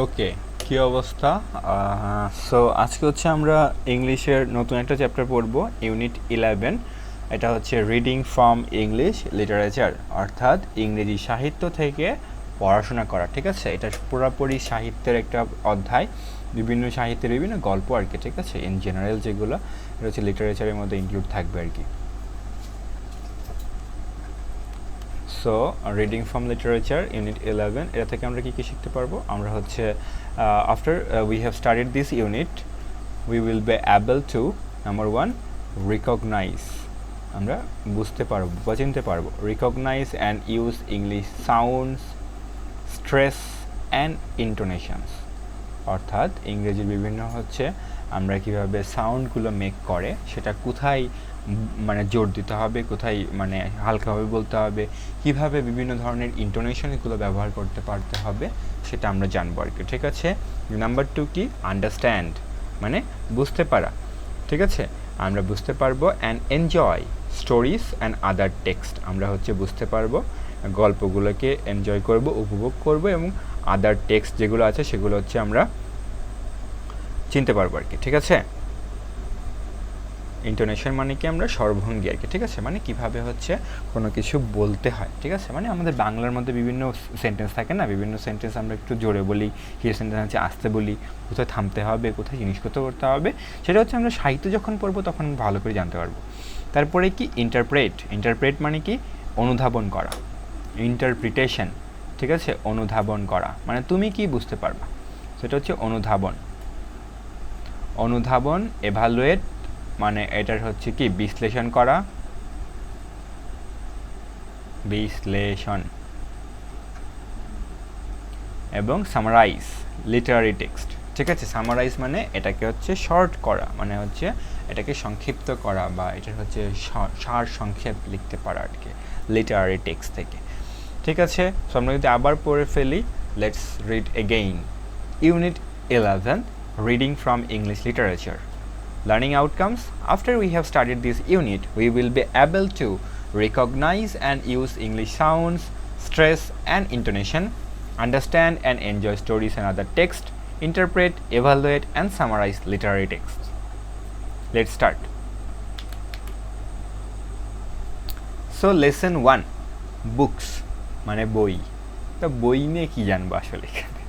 ওকে, কী অবস্থা? সো আজকে হচ্ছে আমরা ইংলিশের নতুন একটা চ্যাপ্টার পড়ব, ইউনিট 11। এটা হচ্ছে রিডিং ফ্রম ইংলিশ লিটারেচার, অর্থাৎ ইংরেজি সাহিত্য থেকে পড়াশোনা করা। ঠিক আছে, এটা পুরোপুরি সাহিত্যের একটা অধ্যায়, বিভিন্ন সাহিত্যের বিভিন্ন গল্প আর কি। ঠিক আছে, ইন জেনারেল যেগুলো এটা হচ্ছে লিটারেচারের মধ্যে ইনক্লুড থাকবে আর কি। So reading from literature unit 11, এটা থেকে আমরা কী কী শিখতে পারবো? আমরা হচ্ছে after we have studied this unit, we will be able to number 1 recognise, আমরা বুঝতে পারবো বা চিনতে পারবো, recognise and use English sounds, stress and intonations, অর্থাৎ ইংরেজির বিভিন্ন হচ্ছে আমরা কীভাবে সাউন্ডগুলো মেক করে, সেটা কোথায় মানে জোর দিতে হবে, কোথায় মানে হালকাভাবে বলতে হবে, কিভাবে বিভিন্ন ধরনের ইন্টোনেশনগুলো ব্যবহার করতে পারতে হবে, সেটা আমরা জানবো আর কি। ঠিক আছে, নাম্বার 2 কি? আন্ডারস্ট্যান্ড, মানে বুঝতে পারা। ঠিক আছে, আমরা বুঝতে পারবো। And enjoy stories and other text, আমরা হচ্ছে বুঝতে পারবো, গল্পগুলোকে এনজয় করব, উপভোগ করব, এবং আদার টেক্সট যেগুলো আছে সেগুলো হচ্ছে আমরা চিনতে পারবো আর কি। ঠিক আছে, ইন্টোনেশন মানে কি? আমরা স্বরভঙ্গি আর কি। ঠিক আছে, মানে কিভাবে হচ্ছে কোনো কিছু বলতে হয়। ঠিক আছে, মানে আমাদের বাংলার মধ্যে বিভিন্ন সেন্টেন্স থাকে না, বিভিন্ন সেন্টেন্স আমরা একটু জোরে বলি, কিছু সেন্টেন্স হচ্ছে আস্তে বলি, কোথায় থামতে হবে, কোথায় জিনিসপত্র করতে হবে, সেটা হচ্ছে আমরা সাহিত্য যখন পড়বো তখন ভালো করে জানতে পারবো। তারপরে কি? ইন্টারপ্রেট। ইন্টারপ্রেট মানে কি? অনুধাবন করা, ইন্টারপ্রিটেশন। ঠিক আছে, অনুধাবন করা মানে তুমি কি বুঝতে পারবা, সেটা হচ্ছে অনুধাবন। অনুধাবন, এভালুয়েট মানে এটার হচ্ছে কি? বিশ্লেষণ করা, বিশ্লেষণ। এবং সামারাইজ লিটারারি টেক্সট। ঠিক আছে, সামারাইজ মানে এটাকে হচ্ছে শর্ট করা, মানে হচ্ছে এটাকে সংক্ষিপ্ত করা, বা এটার হচ্ছে সার সংক্ষেপ লিখতে পারা আর কি, লিটারারি টেক্সট থেকে। ঠিক আছে, সো আমরা যদি আবার পড়ে ফেলি, let's read again. Unit 11, reading from English literature. Learning outcomes. After we have studied this unit, we will be able to recognize and use English sounds, stress and intonation, understand and enjoy stories and other text, interpret, evaluate and summarize literary texts. Let's start. So lesson 1, books মানে বই। তো বই নিয়ে কি জানবো আসলে এখানে?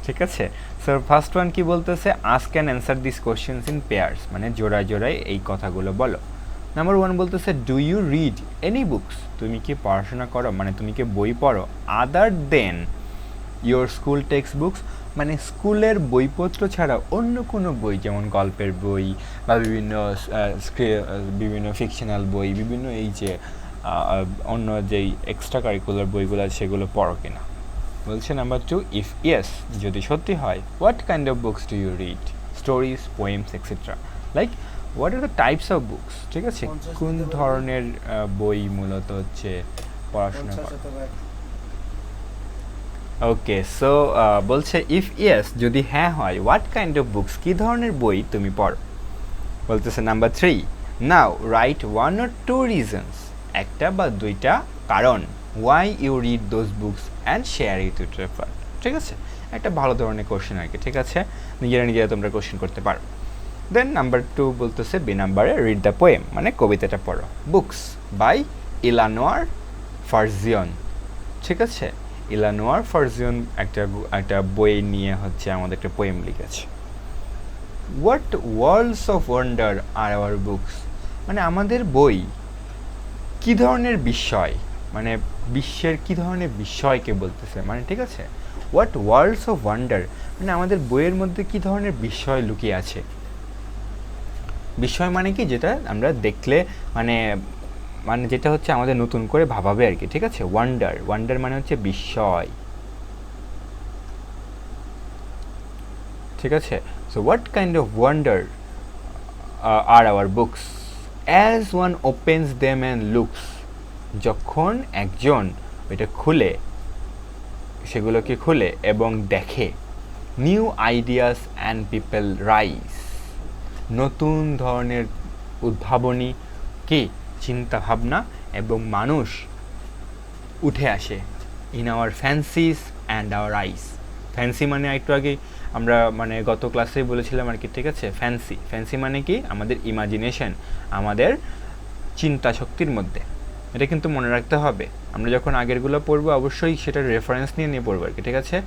ঠিক আছে, সো ফার্স্ট ওয়ান কি বলতেছে? Ask and answer this questions in pairs, মানে জোড়ায় জোড়ায় এই কথাগুলো বলো। নাম্বার 1 বলতেছে do you read any books, তুমি কি পড়াশোনা করো, মানে তুমি কি বই পড়ো, other than your school text books, মানে স্কুলের বইপত্র ছাড়া অন্য কোনো বই, যেমন গল্পের বই বা বিভিন্ন ফিকশনাল বই, বিভিন্ন এই যে অন্য যেই এক্সট্রা কারিকুলার বইগুলো আছে সেগুলো পড়ো কিনা। বলছে নাম্বার 2, ইফ ইয়েস, যদি সত্যি হয়, what kind of books do you read, stories, poems etcetera, like what are the types of books. ঠিক আছে, কোন ধরনের বই মূলত হচ্ছে পড়াশোনা করে। ওকে, সো বলছে ইফ ইয়েস, যদি হ্যাঁ হয়, হোয়াট কাইন্ড অফ বুকস, কী ধরনের বই তুমি পড়ো। বলতেছে number 3, now write 1 or 2 reasons, একটা বা দুইটা কারণ, why you read those books and share it with refer. ঠিক আছে, একটা ভালো ধরনের কোশ্চেন আর কি। ঠিক আছে, নিজেরা তোমরা কোশ্চেন করতে পারো। দেন নাম্বার 2 বলতেছে বি নাম্বারে রিড দ্য পোয়েম, মানে কবিতাটা পড়ো। Books by Eleanor Farjeon. ঠিক আছে, ইলানোয়ার ফার্জিয়ন একটা বই নিয়ে হচ্ছে আমাদের একটা পোয়েম লিখেছে। What worlds of wonder are our books, মানে আমাদের বই কী ধরনের বিস্ময়, মানে বিশ্বের কী ধরনের বিস্ময়কে বলতেছে, মানে ঠিক আছে, হোয়াট ওয়ার্ল্ডস অফ ওয়ান্ডার মানে আমাদের বইয়ের মধ্যে কী ধরনের বিস্ময় লুকিয়ে আছে। বিস্ময় মানে কি? যেটা আমরা দেখলে মানে মানে যেটা হচ্ছে আমাদের নতুন করে ভাবাবে আর কি। ঠিক আছে, ওয়ান্ডার, ওয়ান্ডার মানে হচ্ছে বিস্ময়। ঠিক আছে, so what kind of wonder are our books as one opens them and looks, যখন একজন ওইটা খুলে, সেগুলোকে খুলে এবং দেখে, new ideas and people rise, নতুন ধরনের উদ্ভাবনী কি চিন্তাভাবনা এবং মানুষ উঠে আসে, in our fancies and our eyes, fancy মানে একটু আগে আমরা মানে গত ক্লাসেই বলেছিলাম আর কি, ঠিক আছে। ফ্যান্সি মানে কি, আমাদের ইমাজিনেশন, আমাদের চিন্তা শক্তির মধ্যে। এটা কিন্তু মনে রাখতে হবে, আমরা যখন আগেরগুলো পড়বো অবশ্যই সেটার রেফারেন্স নিয়ে পড়বো আর কি, ঠিক আছে।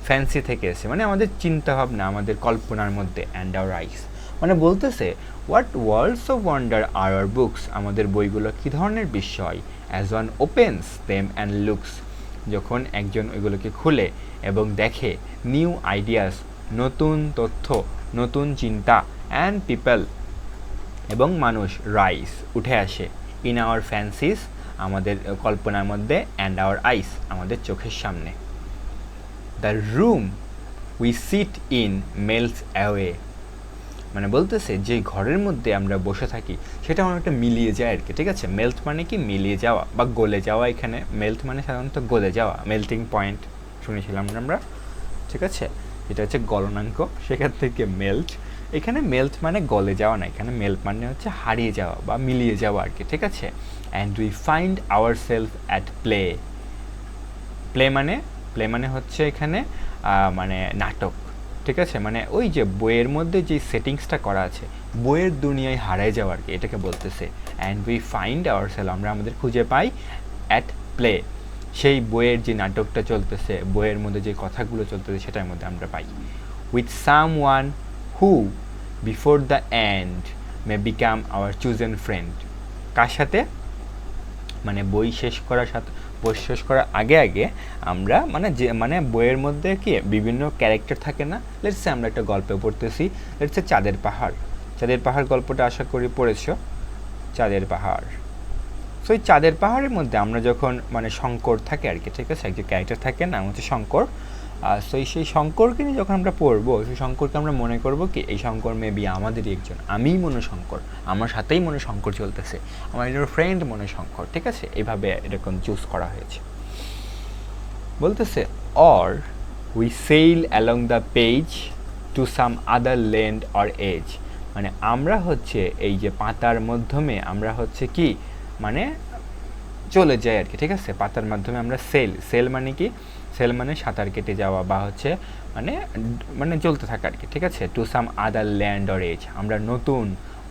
ফ্যান্সি থেকে এসে মানে আমাদের চিন্তা ভাবনা, আমাদের কল্পনার মধ্যে। অ্যান্ড আওয়ার আইস মানে বলতেছে what worlds of wonder are our books, আমাদের বইগুলো কী ধরনের বিস্ময়। As one opens them and looks, যখন একজন ওইগুলোকে খুলে এবং দেখে। নিউ আইডিয়াস, নতুন তথ্য, নতুন চিন্তা। অ্যান্ড পিপল, এবং মানুষ, রাইস, উঠে আসে। ইন আওয়ার ফ্যান্সিস, আমাদের কল্পনার মধ্যে। অ্যান্ড আওয়ার আইস, আমাদের চোখের সামনে। The room we seat in melts away, মানে বলতেছে যে ঘরের মধ্যে আমরা বসে থাকি সেটা অনেকটা মিলিয়ে যায় আর কি, ঠিক আছে। মেল্ট মানে কি, মিলিয়ে যাওয়া বা গলে যাওয়া। এখানে মেল্ট মানে সাধারণত গলে যাওয়া, মেল্টিং পয়েন্ট শুনেছিলাম আমরা, ঠিক আছে। এটা হচ্ছে গলনাঙ্ক, সেখান থেকে মেল্ট। এখানে মেল্ট মানে গলে যাওয়া না, এখানে মেল্ট মানে হচ্ছে হারিয়ে যাওয়া বা মিলিয়ে যাওয়া আর কি, ঠিক আছে। And we find our self at play মানে হচ্ছে এখানে মানে নাটক, ঠিক আছে। মানে ওই যে বইয়ের মধ্যে যে সেটিংসটা করা আছে, বইয়ের দুনিয়ায় হারায় যাওয়া আর কি, এটাকে বলতেছে। And we find our self, আমরা আমাদের খুঁজে পাই অ্যাট প্লে, সেই বইয়ের যে নাটকটা চলতেছে, বইয়ের মধ্যে যে কথাগুলো চলতেছে সেটার মধ্যে আমরা পাই। With some one who before the end may become our chosen friend, কার সাথে, মানে বই শেষ করার আগে আমরা মানে বইয়ের মধ্যে কি বিভিন্ন ক্যারেক্টার থাকে না। লেটস সে আমরা একটা গল্পে পড়তেছি, লেটস সে চাঁদের পাহাড় গল্পটা আশা করি পড়েছো, চাঁদের পাহাড়। সো এই চাঁদের পাহাড়ের মধ্যে আমরা যখন মানে শঙ্কর থাকে আর কি, ঠিক আছে, একজন ক্যারেক্টার থাকে, নাম হচ্ছে শঙ্কর। সো সেই শঙ্করকে নিয়ে যখন আমরা পড়বো, সেই শঙ্করকে আমরা মনে করবো কি, এই শঙ্কর মেবি আমাদেরই একজন, আমিই মনে শঙ্কর, আমার সাথেই মনে শঙ্কর চলতেছে, আমার একজন ফ্রেন্ড মনে শঙ্কর, ঠিক আছে। এইভাবে এরকম চুজ করা হয়েছে। বলতেছে or we sail along the page to some other land or age, মানে আমরা হচ্ছে এই যে পাতার মাধ্যমে আমরা হচ্ছে কি মানে চলে যাই আর কি, ঠিক আছে। পাতার মাধ্যমে আমরা সেল মানে কি, সেল মানে সাঁতার কেটে যাওয়া বা হচ্ছে মানে চলতে থাকা আর কি, ঠিক আছে। To some other land or age, আমরা নতুন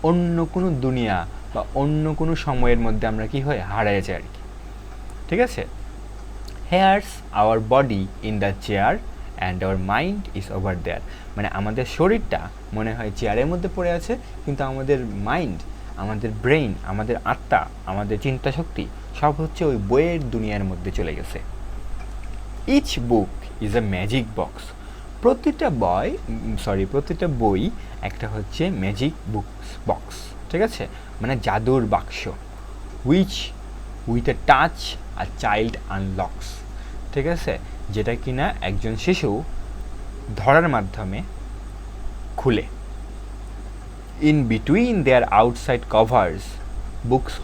অন্য কোনো দুনিয়া বা অন্য কোনো সময়ের মধ্যে আমরা কি হয়, হারিয়ে যাই আর কি, ঠিক আছে। Here's our body in the chair and our mind is over there, মানে আমাদের শরীরটা মনে হয় চেয়ারের মধ্যে পড়ে আছে, কিন্তু আমাদের মাইন্ড, আমাদের ব্রেইন, আমাদের আত্মা, আমাদের চিন্তা শক্তি সব হচ্ছে ওই বইয়ের দুনিয়ার মধ্যে চলে গেছে। Each book is a magic box, প্রতিটা বই একটা হচ্ছে ম্যাজিক বক্স, ঠিক আছে, মানে জাদুর বাক্স। Which with a touch a child আনলক্স, ঠিক আছে, যেটা কিনা একজন শিশু ধরার মাধ্যমে খুলে। In between there outside covers books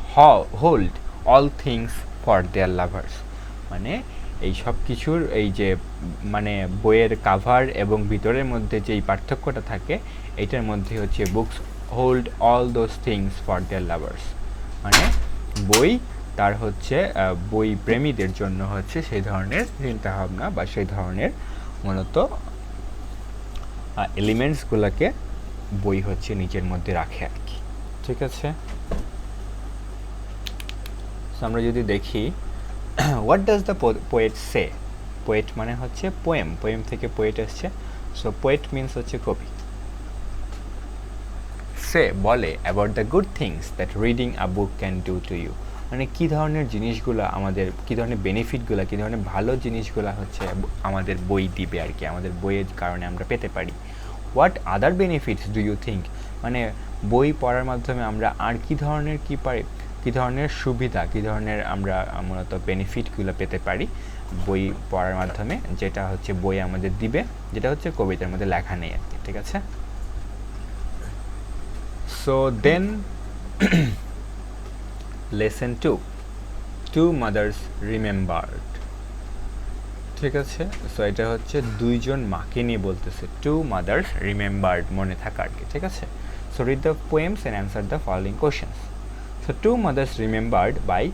hold all things for their lovers, মানে এই সব কিছুর এই যে মানে বইয়ের কাভার এবং ভিতরের মধ্যে যেই পার্থক্যটা থাকে, এইটার মধ্যে হচ্ছে books hold all those things for their lovers, মানে বই তার হচ্ছে বই প্রেমীদের জন্য হচ্ছে সেই ধরনের চিন্তাভাবনা বা সেই ধরনের মূলত এলিমেন্টসগুলোকে বই হচ্ছে নিজের মধ্যে রাখে আর কি, ঠিক আছে। আমরা যদি দেখি what does the poet say, poet মানে হচ্ছে পোয়েম থেকে পোয়েট এসছে। সো পোয়েট মিনস হচ্ছে কবি। সে বলে about the good things that reading a book can do to you, মানে কী ধরনের জিনিসগুলো আমাদের, কী ধরনের বেনিফিটগুলো, কী ধরনের ভালো জিনিসগুলো হচ্ছে আমাদের বই দিবে আর কি, আমাদের বইয়ের কারণে আমরা পেতে পারি। What other benefits do you think, মানে বই পড়ার মাধ্যমে আমরা আর কী ধরনের সুবিধা, কী ধরনের আমরা মূলত বেনিফিটগুলো পেতে পারি বই পড়ার মাধ্যমে, যেটা হচ্ছে বই আমাদের দিবে, যেটা হচ্ছে কবিতার মধ্যে লেখা নেই আর কি, ঠিক আছে। So then lesson 2, two mothers remembered, ঠিক আছে। সো এটা হচ্ছে দুইজন মাকে নিয়ে বলতেছে, টু মাদার্স রিমেম্বার্ড, মনে থাকা আর কি, ঠিক আছে। So read the poems and answer the following questions. So two mothers remembered by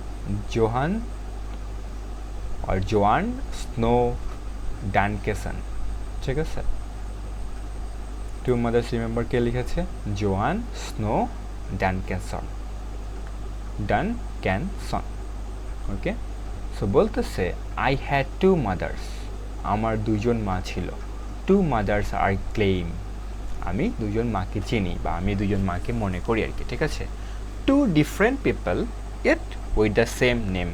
Joan Snow Duncason, ঠিক আছে। টু মাদার্স রিমেম্বার কে লিখেছে? Joan Snow Duncason, Duncanson, okay. So বলতেছে আই হ্যাড টু মাদার্স, আমার দুজন মা ছিল। টু মাদার্স আর claim, আমি দুজন মাকে চিনি বা আমি দুজন মাকে মনে করি আর কি, ঠিক আছে। Two different people yet with the same name,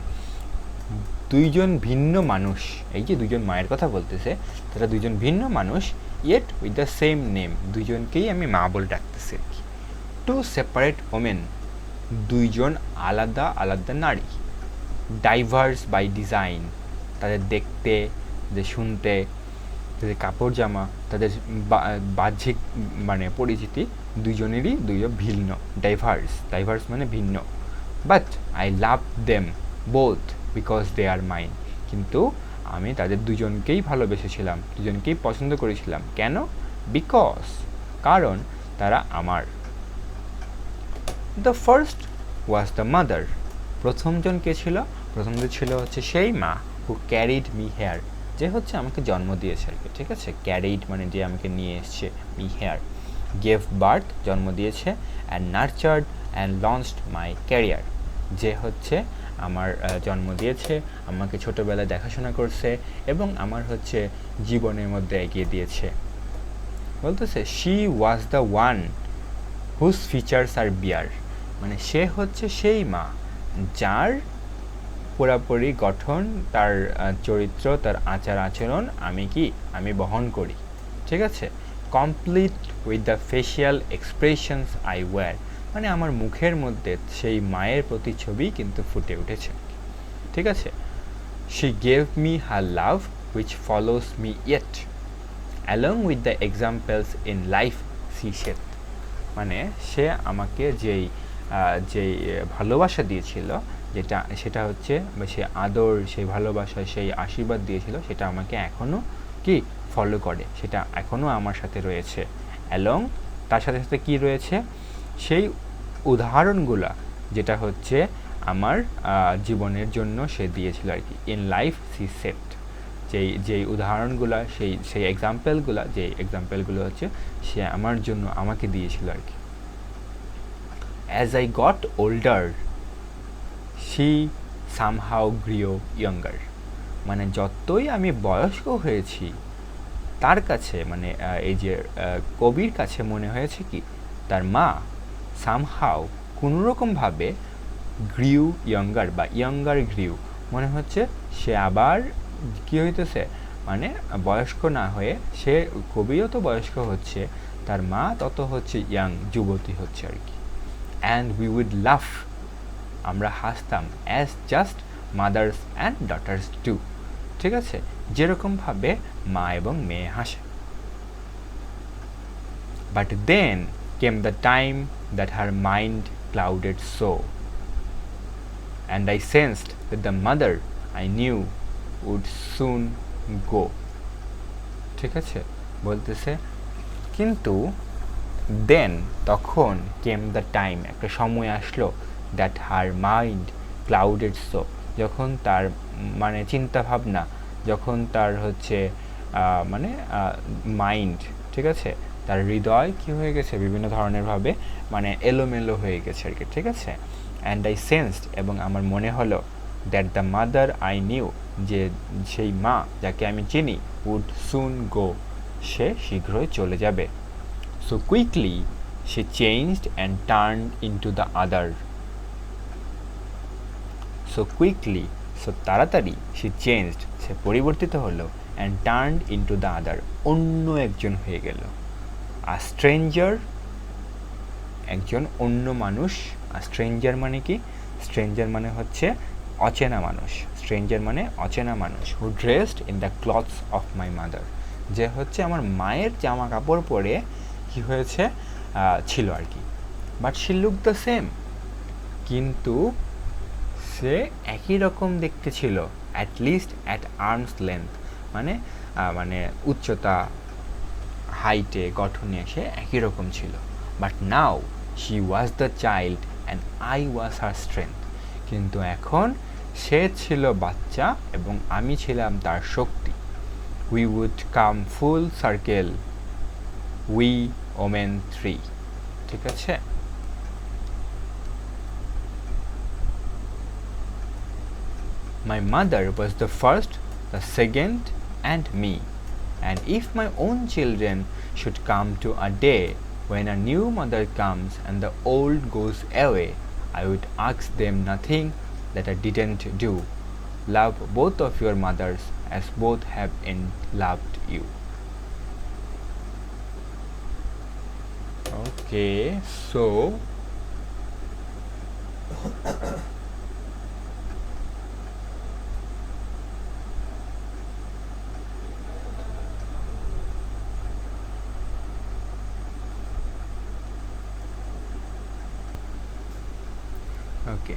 দুইজন ভিন্ন মানুষ, এই যে দুজন মায়ের কথা বলতেছে তারা দুজন ভিন্ন মানুষ, yet with the same name, দুজনকেই আমি মা বলে ডাকতেছি আর কি। টু সেপারেট ওমেন, দুইজন আলাদা আলাদা নারী। ডাইভার্স বাই ডিজাইন, তাদের দেখতে, তাদের শুনতে, তাদের কাপড় জামা, তাদের বাহ্যিক মানে পরিচিতি দুজনেরই দুইজন ভিন্ন। ডাইভার্স মানে ভিন্ন। But I love them both because they are mine, কিন্তু আমি তাদের দুজনকেই ভালোবেসেছিলাম, দুজনকেই পছন্দ করেছিলাম। কেন? বিকজ, কারণ তারা আমার। The first was the mother, প্রথমজন কে ছিল? প্রথমজন ছিল হচ্ছে সেই মা, হু ক্যারিড মি হেয়ার, যে হচ্ছে আমাকে জন্ম দিয়েছে আর কি, ঠিক আছে। ক্যারিড মানে যে আমাকে নিয়ে এসছে, মি হেয়ার। গেভ বার্থ, জন্ম দিয়েছে। And নার্চার্ড and launched my career, যে হচ্ছে আমার জন্ম দিয়েছে, আমাকে ছোটোবেলায় দেখাশোনা করছে এবং আমার হচ্ছে জীবনের মধ্যে এগিয়ে দিয়েছে। বলতেছে she was the one whose features are bear, মানে সে হচ্ছে সেই মা যার পুরাপুরি গঠন, তার চরিত্র, তার আচার আচরণ আমি বহন করি, ঠিক আছে। Complete with the facial expressions I wear, মানে আমার মুখের মধ্যে সেই মায়ের প্রতিচ্ছবি কিন্তু ফুটে উঠেছে, ঠিক আছে। She gave me her love which follows me yet along with the examples in life see shape, মানে সে আমাকে যেই ভালোবাসা দিয়েছিল, সেটা হচ্ছে সে আদর, সেই ভালোবাসা, সেই আশীর্বাদ দিয়েছিল, সেটা আমাকে এখনও কি ফলো করে, সেটা এখনও আমার সাথে রয়েছে। অ্যালং, তার সাথে সাথে কি রয়েছে? সেই উদাহরণগুলা, যেটা হচ্ছে আমার জীবনের জন্য সে দিয়েছিল আর কি। ইন লাইফ সি সেট, যেই উদাহরণগুলা, সেই এক্সাম্পলগুলো হচ্ছে সে আমার জন্য আমাকে দিয়েছিল আর কি। As I got older she somehow grew younger, মানে যতই আমি বয়স্ক হয়েছি তার কাছে, মানে এই যে কবির কাছে মনে হয়েছে কি তার মা সামহাউ কোনোরকমভাবে গ্রিউ ইয়ঙ্গার বা ইয়ঙ্গার গ্রিউ, মনে হচ্ছে সে আবার কী হইতেছে, মানে বয়স্ক না হয়ে সে কবিও তো বয়স্ক হচ্ছে, তার মা তত হচ্ছে ইয়াং, যুবতী হচ্ছে আর কি। অ্যান্ড উই উইড লাভ, আমরা হাসতাম। As just mothers and daughters do, ঠিক আছে, যেরকমভাবে মা এবং মেয়ে হাসে। But then came the time that her mind clouded so and I sensed that the mother I knew would soon go, ঠিক আছে। বলতেছে কিন্তু দেন, তখন কেম দ্য টাইম, একটা সময় আসলো, that her mind clouded so, যখন তার মানে চিন্তাভাবনা, যখন তার হচ্ছে মানে মাইন্ড, ঠিক আছে, তার হৃদয় কী হয়ে গেছে বিভিন্ন ধরনেরভাবে মানে এলোমেলো হয়ে গেছে আর কি, ঠিক আছে। অ্যান্ড আই সেন্সড, এবং আমার মনে হলো, that the mother I new, যে সেই মা যাকে আমি চিনি, উড সুন গো, সে শীঘ্রই চলে যাবে। So quickly she changed and turned into the other. So quickly, so তাড়াতাড়ি, she changed, সে পরিবর্তিত হলো, and turned into the other, অন্য একজন হয়ে গেল। A stranger, একজন অন্য মানুষ। A stranger মানে কি? stranger মানে হচ্ছে অচেনা মানুষ। stranger মানে অচেনা মানুষ। who dressed in the clothes of my mother, যে হচ্ছে আমার মায়ের জামা কাপড় পরে কি হয়েছে ছিল আর কি। But she look the same, কিন্তু সে একই রকম দেখতে ছিল। At least at arms length, মানে মানে উচ্চতা, হাইটে, গঠনে সে একই রকম ছিল। But now she was the child and I was her strength, কিন্তু এখন সে ছিল বাচ্চা এবং আমি ছিলাম তার শক্তি। we would come full circle, we women three. ঠিক আছে? My mother was the first, the second, and me. And if my own children should come to a day when a new mother comes and the old goes away, I would ask them nothing that I didn't do. Love both of your mothers as both have loved you. Okay, so okay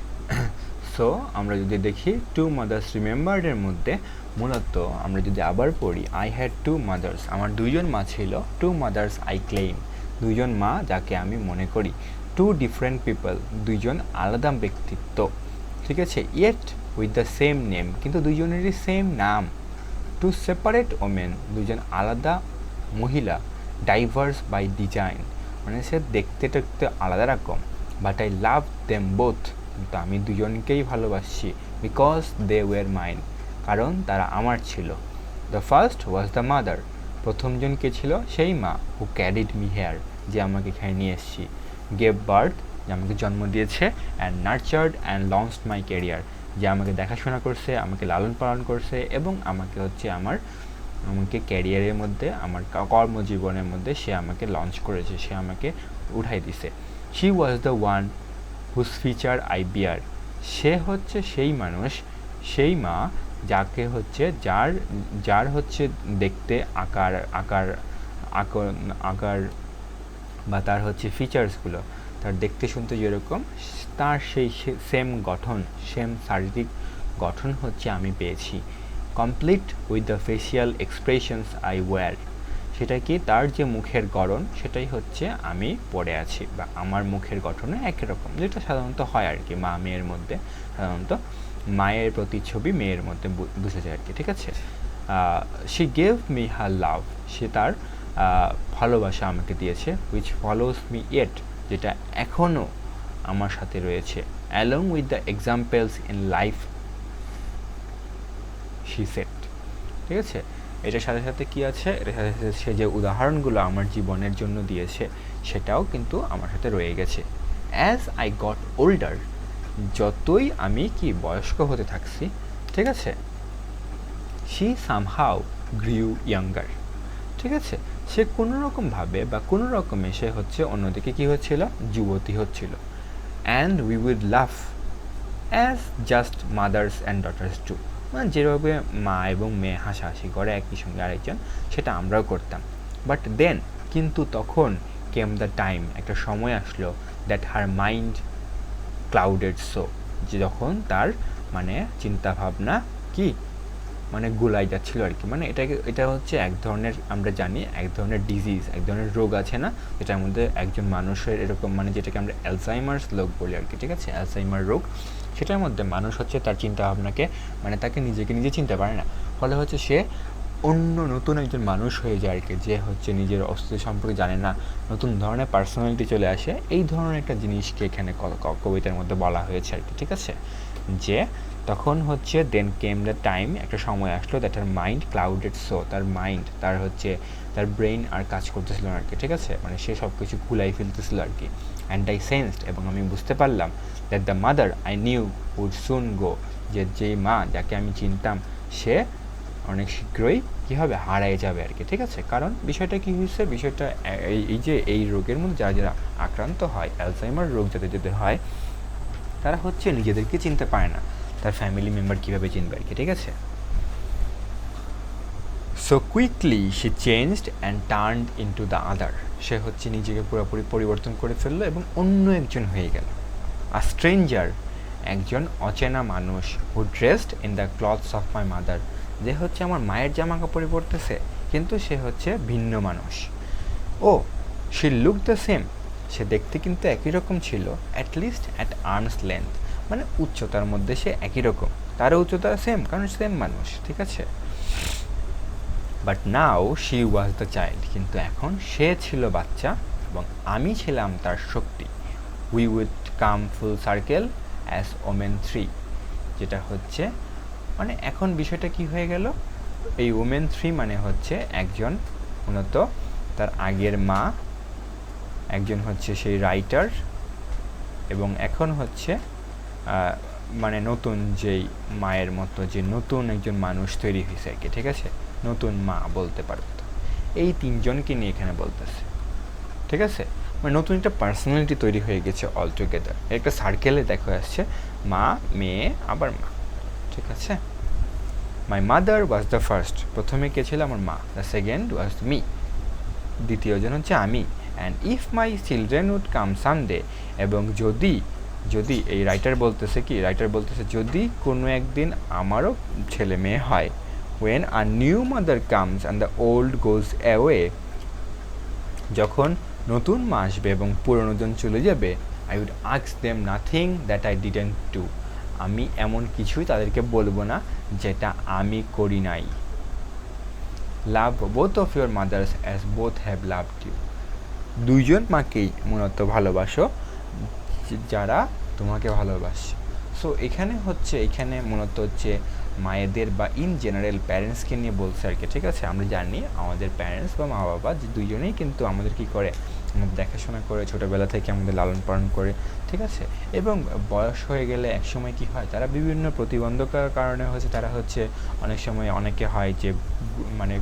so আমরা যদি দেখি two mother's রিমেম্বার্ডের মধ্যে মূলত আমরা যদি আবার পড়ি I had two mothers, আমার দুইজন মা ছিল। টু মাদার্স আই ক্লেইম, দুইজন মা যাকে আমি মনে করি। টু ডিফারেন্ট পিপল, দুইজন আলাদা ব্যক্তিত্ব, ঠিক আছে। Yet with the same name, কিন্তু দুইজনেরই সেম নাম। টু সেপারেট ওমেন, দুজন আলাদা মহিলা। ডাইভার্স বাই ডিজাইন, মানে সে দেখতে টেকতে আলাদা রকম। But I love them both, কিন্তু আমি দুজনকেই ভালোবাসি। বিকজ দে ওয়ার মাইন, কারণ তারা আমার ছিল। The first was the mother, প্রথমজন কে ছিল? সেই মা। হু ক্যারিড মি হেয়ার, যে আমাকে এখানে নিয়ে এসেছি। গেভ বার্থ, যে আমাকে জন্ম দিয়েছে। And নার্চার্ড and launched my career, যে আমাকে দেখাশোনা করছে, আমাকে লালন পালন করছে এবং আমাকে আমাকে ক্যারিয়ারের মধ্যে, আমার কর্মজীবনের মধ্যে সে আমাকে লঞ্চ করেছে, সে আমাকে উঠাই দিছে। She was the one whose feature I bear, সে হচ্ছে সেই মানুষ, সেই মা যাকে হচ্ছে যার হচ্ছে দেখতে আকার বা তার হচ্ছে ফিচার্সগুলো, তার দেখতে শুনতে যেরকম, তার সেই সেম গঠন, সেম শারীরিক গঠন হচ্ছে আমি পেয়েছি। Complete with the facial expressions I wear, সেটা কি? তার যে মুখের গড়ন সেটাই হচ্ছে আমি পড়ে আছি, বা আমার মুখের গঠনে একই রকম, যেটা সাধারণত হয় আর কি মা মেয়ের মধ্যে। সাধারণত মায়ের প্রতিচ্ছবি মেয়ের মধ্যে বুঝে যায় আর কি, ঠিক আছে। শি গেভ মি হার লাভ, সে তার ভালোবাসা আমাকে দিয়েছে। হুইচ ফলোস মি ইয়েট, যেটা এখনও আমার সাথে রয়েছে। Along with the examples in life she said, ঠিক আছে। এটার সাথে সাথে কী আছে? এটার সাথে সাথে সে যে উদাহরণগুলো আমার জীবনের জন্য দিয়েছে সেটাও কিন্তু আমার সাথে রয়ে গেছে। অ্যাজ আই গট ওল্ডার, যতই আমি কি বয়স্ক হতে থাকছি, ঠিক আছে। শি সামহাউ গ্রিউ ইয়াঙ্গার, ঠিক আছে। সে কোনো রকমভাবে বা কোনো রকমে সে হচ্ছে অন্যদিকে কী হচ্ছিল? যুবতী হচ্ছিল। And we would love as just mothers and daughters too, মানে যেভাবে মা এবং মেয়ে হাসাহাসি করে একই সঙ্গে আরেকজন, সেটা আমরাও করতাম। বাট দেন, কিন্তু তখন কেম দ্য টাইম, একটা সময় আসলো, that her mind clouded so, যে যখন তার মানে চিন্তাভাবনা কি মানে গুলাই যাচ্ছিলো আর কি। মানে এটা হচ্ছে এক ধরনের, আমরা জানি এক ধরনের ডিজিজ, এক ধরনের রোগ আছে না, যেটার মধ্যে একজন মানুষের এরকম মানে যেটাকে আমরা অ্যালজাইমার্স রোগ বলি আর কি, ঠিক আছে। অ্যালজাইমার রোগ, সেটার মধ্যে মানুষ হচ্ছে তার চিন্তাভাবনাকে মানে তাকে নিজে চিনতে পারে না, ফলে হচ্ছে সে অন্য নতুন একজন মানুষ হয়ে যায় আর কি, যে হচ্ছে নিজের অস্তিত্ব সম্পর্কে জানে না, নতুন ধরনের পার্সোনালিটি চলে আসে। এই ধরনের একটা জিনিসকে এখানে কবিতার মধ্যে বলা হয়েছে আর কি, ঠিক আছে। যে তখন হচ্ছে দেন কেম দ্য টাইম, একটা সময় আসলো, that her mind clouded so, তার মাইন্ড, তার হচ্ছে তার ব্রেইন আর কাজ করতেছিল না আর কি, ঠিক আছে। মানে সে সব কিছু গুলাই ফেলতেছিল আর কি। অ্যান্ড আই সেন্সড, এবং আমি বুঝতে পারলাম, that the mother I knew would soon go, যে মা যাকে আমি চিনতাম সে অনেক শীঘ্রই কী হবে? হারাই যাবে আর কি, ঠিক আছে। কারণ বিষয়টা কী হয়েছে? বিষয়টা এই যে এই রোগের মধ্যে যারা আক্রান্ত হয়, অ্যালজাইমার রোগ যাদের হয়, তারা হচ্ছে নিজেদেরকে চিনতে পারে না, তার ফ্যামিলি মেম্বার কীভাবে চিনবে আর কি, ঠিক আছে। So quickly she changed and turned into the other, সে হচ্ছে নিজেকে পুরোপুরি পরিবর্তন করে ফেললো এবং অন্য একজন হয়ে গেল। আ স্ট্রেঞ্জার, একজন অচেনা মানুষ। Who dressed in the clothes of my mother, যে হচ্ছে আমার মায়ের জামা কাপড় পরতেছে, কিন্তু সে হচ্ছে ভিন্ন মানুষ। ও শি লুক দ্য সেম, সে দেখতে কিন্তু একই রকম ছিল। অ্যাটলিস্ট অ্যাট আর্মস লেন্থ, মানে উচ্চতার মধ্যে সে একই রকম, তারও উচ্চতা সেম, কারণ সেম মানুষ, ঠিক আছে। But now she was the child, কিন্তু এখন সে ছিল বাচ্চা এবং আমি ছিলাম তার শক্তি। We would come full circle as women 3, যেটা হচ্ছে মানে এখন বিষয়টা কি হয়ে গেল, এই ওমেন 3 মানে হচ্ছে একজন মূলত তার আগের মা, একজন হচ্ছে সেই রাইটার, এবং এখন হচ্ছে মানে নতুন যেই মায়ের মতো যে নতুন একজন মানুষ তৈরি হয়েছে আর কি, ঠিক আছে, নতুন মা বলতে পারবো। তো এই তিনজনকে নিয়ে এখানে বলতেছে, ঠিক আছে, মানে নতুন একটা পার্সোনালিটি তৈরি হয়ে গেছে অল টুগেদার। একটা সার্কেলে দেখা আসছে মা, মেয়ে, আবার মা, ঠিক আছে। My mother was the first, প্রথমে কে ছিল আমার মা, দ্য সেকেন্ড ওয়াজ মি, দ্বিতীয়জন হচ্ছে আমি। And if my children would come someday, এবং যদি যদি এই রাইটার বলতেছে যদি কোনো একদিন আমারও ছেলে মেয়ে হয়, when a new mother comes and the old goes away, যখন নতুন মা আসবে এবং পুরনোজন চলে যাবে, I would ask them nothing that I didn't do, আমি এমন কিছুই তাদেরকে বলবো না যেটা আমি করি নাই। লাভ both of your mothers as both have loved you, দুইজন মাকেই মূলত ভালোবাসো যারা তোমাকে ভালোবাসে। সো এখানে মূলত হচ্ছে মায়েদের বা ইন জেনারেল প্যারেন্টসকে নিয়ে বলছে আর কি, ঠিক আছে। আমরা জানি আমাদের প্যারেন্টস বা মা বাবা যে দুইজনেই কিন্তু আমাদের কী করে, আমাদের দেখাশোনা করে, ছোটোবেলা থেকে আমাদের লালন পালন করে, ঠিক আছে। এবং বয়স হয়ে গেলে একসময় কী হয়, তারা বিভিন্ন প্রতিবন্ধকার কারণে হচ্ছে তারা হচ্ছে অনেক সময় অনেকে হয় যে মানে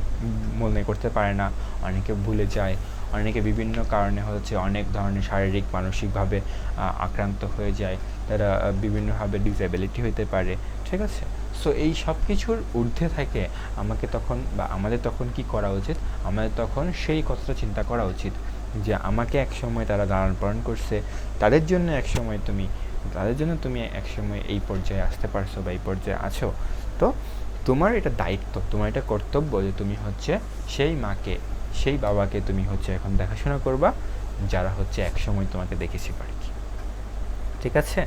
মনে করতে পারে না, অনেকে ভুলে যায়, অনেকে বিভিন্ন কারণে হচ্ছে অনেক ধরনের শারীরিক মানসিকভাবে আক্রান্ত হয়ে যায়, তারা বিভিন্নভাবে ডিসএবিলিটি হতে পারে, ঠিক আছে। সো এই সব কিছুর ঊর্ধ্বে থাকে আমাদের তখন কি করা উচিত, আমাদের তখন সেই কথাটা চিন্তা করা উচিত যে আমাকে একসময় তারা লালন পালন করছে, তাদের জন্য তুমি একসময় এই পর্যায়ে আসতে পারছো বা এই পর্যায়ে আছো। তো তোমার এটা দায়িত্ব, তোমার এটা কর্তব্য যে তুমি হচ্ছে সেই মাকে, সেই বাবাকে তুমি হচ্ছে এখন দেখাশোনা করবা যারা হচ্ছে একসময় তোমাকে দেখেছি আর কি, ঠিক আছে।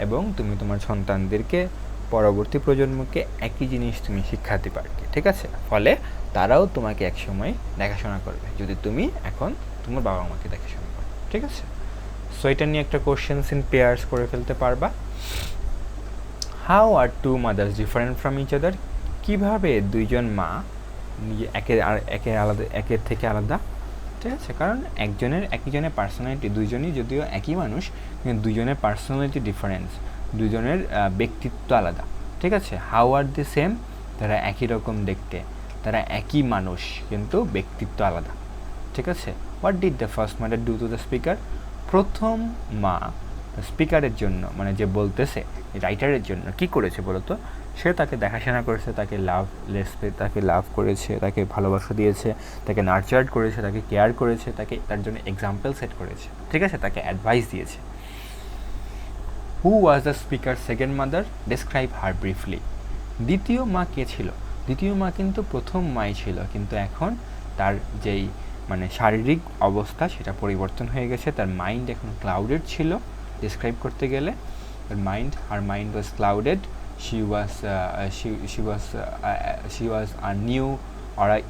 এবং তুমি তোমার সন্তানদেরকে, পরবর্তী প্রজন্মকে একই জিনিস তুমি শিক্ষা দিবে আর কি, ঠিক আছে। ফলে তারাও তোমাকে একসময় দেখাশোনা করবে যদি তুমি এখন তোমার বাবা মাকে দেখাশোনা করো, ঠিক আছে। সো এটা নিয়ে একটা কোশ্চেনস ইন পেয়ার্স করে ফেলতে পারবা। How are two mothers different from each other, কীভাবে দুইজন মা একের থেকে আলাদা, ঠিক আছে। কারণ একজনের পার্সোনালিটি, দুইজনই যদিও একই মানুষ কিন্তু দুইজনের পার্সোনালিটি ডিফারেন্স, দুইজনের ব্যক্তিত্ব আলাদা, ঠিক আছে। হাউ আর দি সেম, তারা একই রকম দেখতে, তারা একই মানুষ কিন্তু ব্যক্তিত্ব আলাদা, ঠিক আছে। What did the first mother do to the speaker, প্রথম মা স্পিকারের জন্য, মানে যে বলতেছে রাইটারের জন্য কি করেছে বলতো, সে তাকে দেখাশোনা করেছে, তাকে লাভ করেছে, তাকে ভালোবাসা দিয়েছে, তাকে নার্চার্ড করেছে, তাকে কেয়ার করেছে, তার জন্য এক্সাম্পল সেট করেছে, ঠিক আছে, তাকে অ্যাডভাইস দিয়েছে। Who was the speaker second mother, describe her briefly, দ্বিতীয় মা কে ছিল, দ্বিতীয় মা কিন্তু প্রথম মাই ছিল, কিন্তু এখন তার যেই মানে শারীরিক অবস্থা সেটা পরিবর্তন হয়ে গেছে, তার মাইন্ড এখন ক্লাউডেড ছিল, ডিসক্রাইব করতে গেলে her mind was clouded, she was a new or a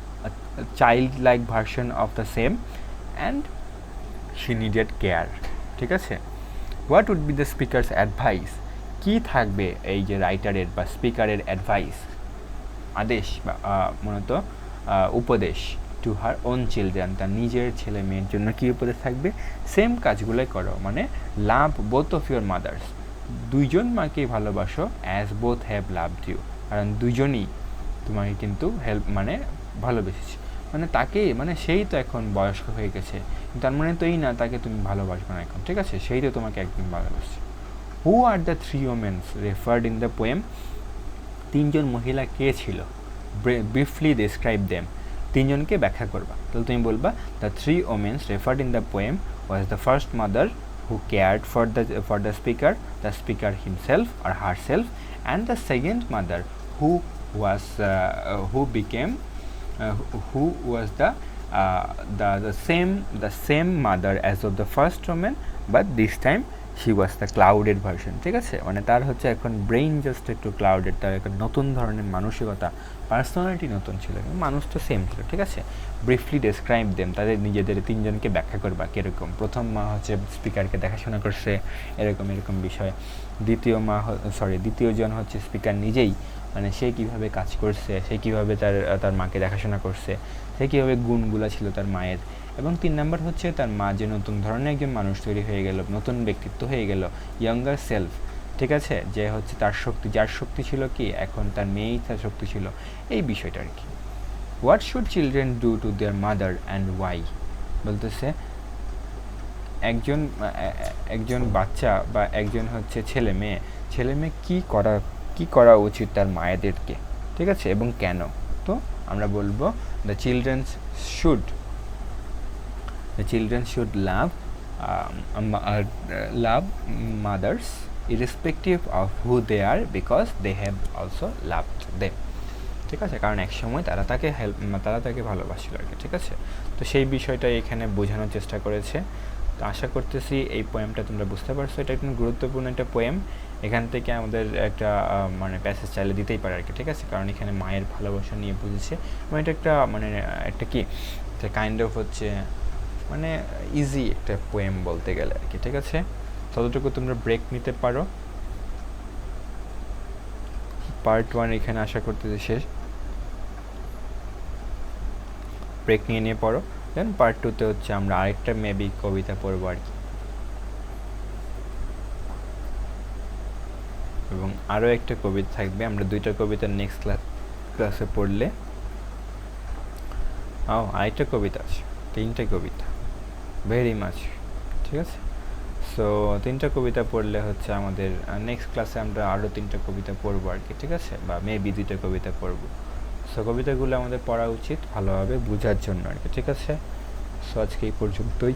childlike version of the same and she needed care, ঠিক আছে। what would be the speaker's advice, কি থাকবে এই যে রাইটারের বা স্পিকারের অ্যাডভাইস, আদেশ বা মূলত উপদেশ, টু হার ওন চিলড্রেন, তার নিজের ছেলে মেয়ের জন্য কী উপদেশ থাকবে, সেম কাজগুলোই করো, মানে love both of your mothers, দুইজন মাকেই ভালোবাসো, as both have loved you, কারণ দুইজনই তোমাকে কিন্তু মানে ভালোবেসেছে, মানে তাকে, মানে সেই তো এখন বয়স্ক হয়ে গেছে, তার মানে তো এই না তাকে তুমি ভালোবাসবে না এখন, ঠিক আছে, সেই তো তোমাকে একদিন ভালোবাসছে। Who are the three womens referred in the poem, তিনজন মহিলা কে ছিল, ব্রিফলি ডেসক্রাইব দেম, তিনজনকে ব্যাখ্যা করবা, তাহলে তুমি বলবা the three womens referred in the poem was the first mother who cared for the speaker himself or herself, and the second mother who was the same mother as of the first woman, but this time she was the clouded version, ঠিক আছে, মানে তার হচ্ছে এখন brain just একটু clouded, তার একটা নতুন ধরনের মানসিকতা, পার্সোনালিটি নতুন ছিল, মানুষ তো সেম ছিল, ঠিক আছে। ব্রিফলি ডেসক্রাইব দেম, তাদের নিজেদের তিনজনকে ব্যাখ্যা করবা কীরকম। প্রথম মা হচ্ছে স্পিকারকে দেখাশোনা করছে, এরকম এরকম বিষয়। দ্বিতীয়জন হচ্ছে স্পিকার নিজেই, মানে সে কীভাবে কাজ করছে, সে কীভাবে তার মাকে দেখাশোনা করছে, সে কীভাবে গুণগুলো ছিল তার মায়ের। এবং 3 নাম্বার হচ্ছে তার মা যে নতুন ধরনের একজন মানুষ তৈরি হয়ে গেল, নতুন ব্যক্তিত্ব হয়ে গেল, ইয়াঙ্গার সেলফ, ঠিক আছে, যে হচ্ছে তার শক্তি, যার শক্তি ছিল কি এখন তার মেয়েই তার শক্তি ছিল, এই বিষয়টা আর কি। What should children do to their mother and why, বলতেছে একজন বাচ্চা বা একজন হচ্ছে ছেলে মেয়ে কী করা উচিত তার মায়েদেরকে, ঠিক আছে, এবং কেন। তো আমরা বলবো the children should love mothers irrespective of who they are because they have also loved them, ঠিক আছে, কারণ এক সময় তারা তাকে ভালোবাসছিল আর কি, ঠিক আছে। তো সেই বিষয়টা এখানে বোঝানোর চেষ্টা করেছে। তো আশা করতেছি এই পোয়েমটা তোমরা বুঝতে পারছো। এটা একটু গুরুত্বপূর্ণ একটা পোয়েম, এখান থেকে আমাদের একটা মানে প্যাসেজ চাইলে দিতেই পারে আর কি, ঠিক আছে, কারণ এখানে মায়ের ভালোবাসা নিয়ে বুঝেছে। মানে এটা একটা কি কাইন্ড অফ হচ্ছে মানে ইজি একটা পোয়েম বলতে গেলে আর কি, ঠিক আছে। ততটুকু তোমরা ব্রেক নিতে পারো। পার্ট 1 এখানে আশা করতেছি শেষ, ব্রেক নিয়ে পড়ো। দেন পার্ট 2তে হচ্ছে আমরা আরেকটা মেবি কবিতা পড়বো আর কি, এবং আরও একটা কবিতা থাকবে। আমরা 2টা কবিতা নেক্সট ক্লাসে পড়লে আরেকটা কবিতা আছে, 3টে কবিতা, ভেরি মাচ, ঠিক আছে। সো 3টা কবিতা পড়লে হচ্ছে আমাদের নেক্সট ক্লাসে আমরা আরও 3টা কবিতা পড়বো আর কি, ঠিক আছে, বা মেবি 2টা কবিতা পড়বো। সো কবিতাগুলো আমাদের পড়া উচিত ভালোভাবে বোঝার জন্য আর কি, ঠিক আছে। সো আজকে এই পর্যন্তই।